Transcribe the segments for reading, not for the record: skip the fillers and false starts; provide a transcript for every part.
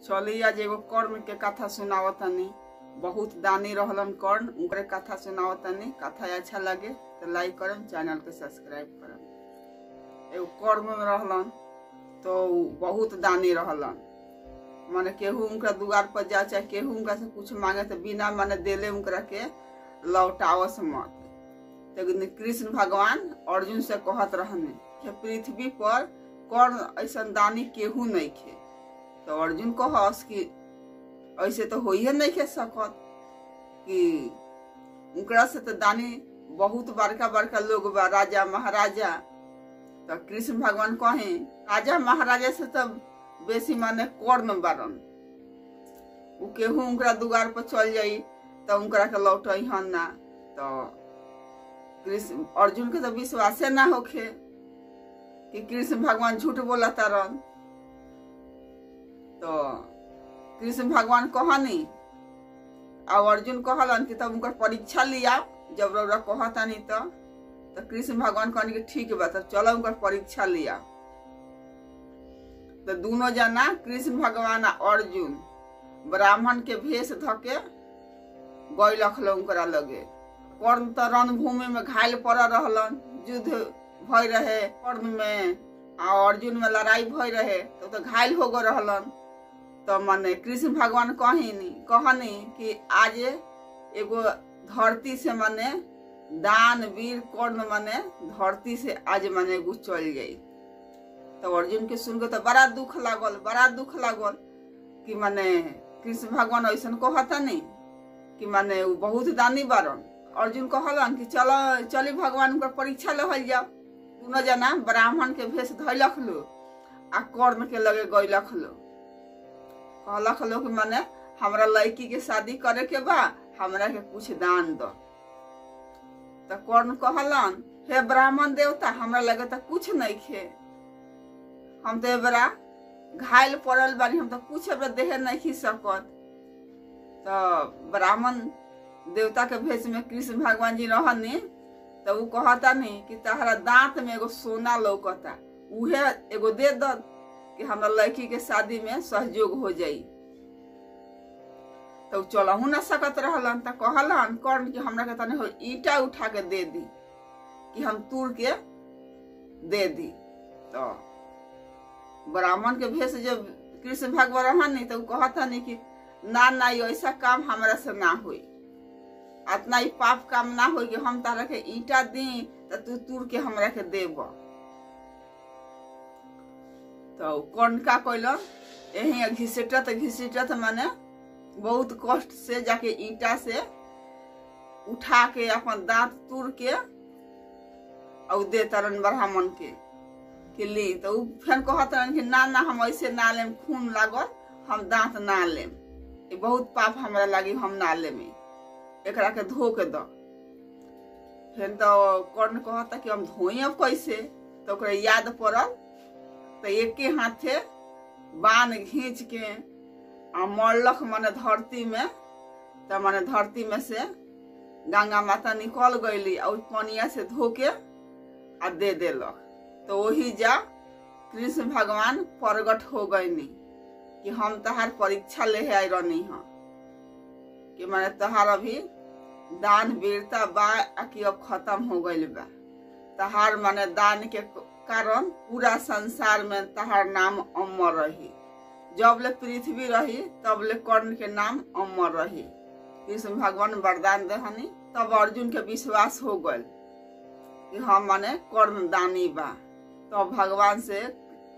चली आज एगो कर्ण के कथा सुनावतनी। बहुत दानी रहलन कर्ण, उनके कथा सुनावतनी। कथा अच्छा लगे तो लाइक करम, चैनल के सब्सक्राइब करम। एगो कर्ण रहलन तो बहुत दानी रहलन। माने केहू उनका दुआर पर जा चाहे केहू उनका से कुछ मांगे तो बिना माने देले उनकरा के लौटावस मत। तो कृष्ण भगवान अर्जुन से कहत रहने कि पृथ्वी पर कर्ण ऐसा दानी केहू नहीं खे। तो अर्जुन कहस कि ऐसे तो हो ही नहीं खे सकत कि उनकरा से तो दानी बहुत बड़का बड़का लोग बा, राजा महाराजा। तो कृष्ण भगवान कहे राजा महाराजा से तो बेसी माने कर्ण बारन। उ केहू उनकरा दुआर पर चल जाई तो उनकरा के लौटई हन ना। तो कृष्ण अर्जुन के तो विश्वासे ना होखे कि कृष्ण भगवान झूठ बोला तारन। तो कृष्ण भगवान कहनी और अर्जुन कहलन कि तब उनकर परीक्षा लिया। जब रौरा कहतानी तो कृष्ण भगवान कहनी कि ठीक बा, तब चलो उनकर परीक्षा लिया। तो दोनों जना कृष्ण भगवान और अर्जुन ब्राह्मण के भेष धके गई रखल उनकरा लगे। कर्ण तो रणभूमि में घायल पड़ रहलन, युद्ध भय रहे कर्ण में और अर्जुन में लड़ाई भय रहे तो घायल हो गए रहलन। तो माने कृष्ण भगवान कहनी कि आज एगो धरती से माने दान वीर कर्ण माने धरती से आज माने एगो चल जाई। तो अर्जुन के सुन के तो बड़ा दुख लागल कि माने कृष्ण भगवान ऐसा कहता नहीं कि माने वो बहुत दानी बारन। अर्जुन कहलन कि चली भगवान उनकर परीक्षा लहल जाओ। दोनों जना ब्राह्मण के भेष धैलख लो आ कर्ण के लगे गैलख लो। कहलख लो कि माने हमरा लड़की के शादी करे के बा, हमरा के कुछ दान दो। तो कर्ण कहलन हे ब्राह्मण देवता, हमरा लगे तो कुछ नहीं खे, हम तो बड़ा घायल पड़ल बानी, हम तो कुछ देह नहीं खी सकत। तो ब्राह्मण देवता के भेष में कृष्ण भगवान जी रहनी। तो वो कहता नहीं कि तहरा दांत में एगो सोना लौकता, उहे एगो दे दो कि हमरा लड़की के शादी में सहयोग हो जाई। तो चलहू ना सकत रहलन। तो कहलन कर्ण कि हमरा के तने ईटा उठा के दे दी कि हम तूर के दे दी। तो ब्राह्मण के भेष जब कृष्ण भगवान रहनी तो कहता नहीं कि ना ऐसा काम हमरा से ना होई, इतना ही पाप काम ना हो कि हम तारा के ईटा दी तो तू तूर के हमरा के देब। तो कर्ण का कैलन यही घिसटत माने बहुत कष्ट से जाके ईटा से उठा के अपन दांत तूर के और दे तरन ब्राह्मण के ली। तो फिर कहतरन कि ना हम ऐसे ना लेम, खून लागल, हम दांत ना लेम, ये बहुत पाप हमरा लागी, हम ना लेम, एकरा के धो के दो। फिर तो कर्ण कहता कि हम धोई अब कैसे। तो ओकरा याद पड़ल तो एके हाथे बाण खींच के आ मरलख माने धरती में। तो माने धरती में से गंगा माता निकल गईली और पनिया से धो के आ दे देलक। तो वही जा कृष्ण भगवान प्रगट हो गईनी कि हम तहार परीक्षा ले आई रहनी हाँ कि माने तहार अभी दान वीरता बा कि अब खत्म हो गईल बा। तहार माने दान के कारण पूरा संसार में तहार नाम अमर रही। जब ले पृथ्वी रही तब ले कर्ण के नाम अमर रही। कृष्ण भगवान वरदान देहनी। तब अर्जुन के विश्वास हो गल कि हम माने कर्ण दानी बा। तो भगवान से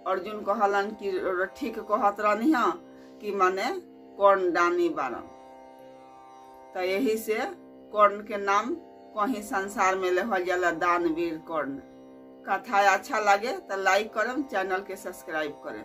अर्जुन कहलन कि ठीक कहत रहनी हाँ कि माने कर्ण दानी बारन। तो यही से कर्ण के नाम कहीं संसार में लेहल जाला दानवीर कर्ण। कथा अच्छा लगे तो लाइक करम, चैनल के सब्सक्राइब करम।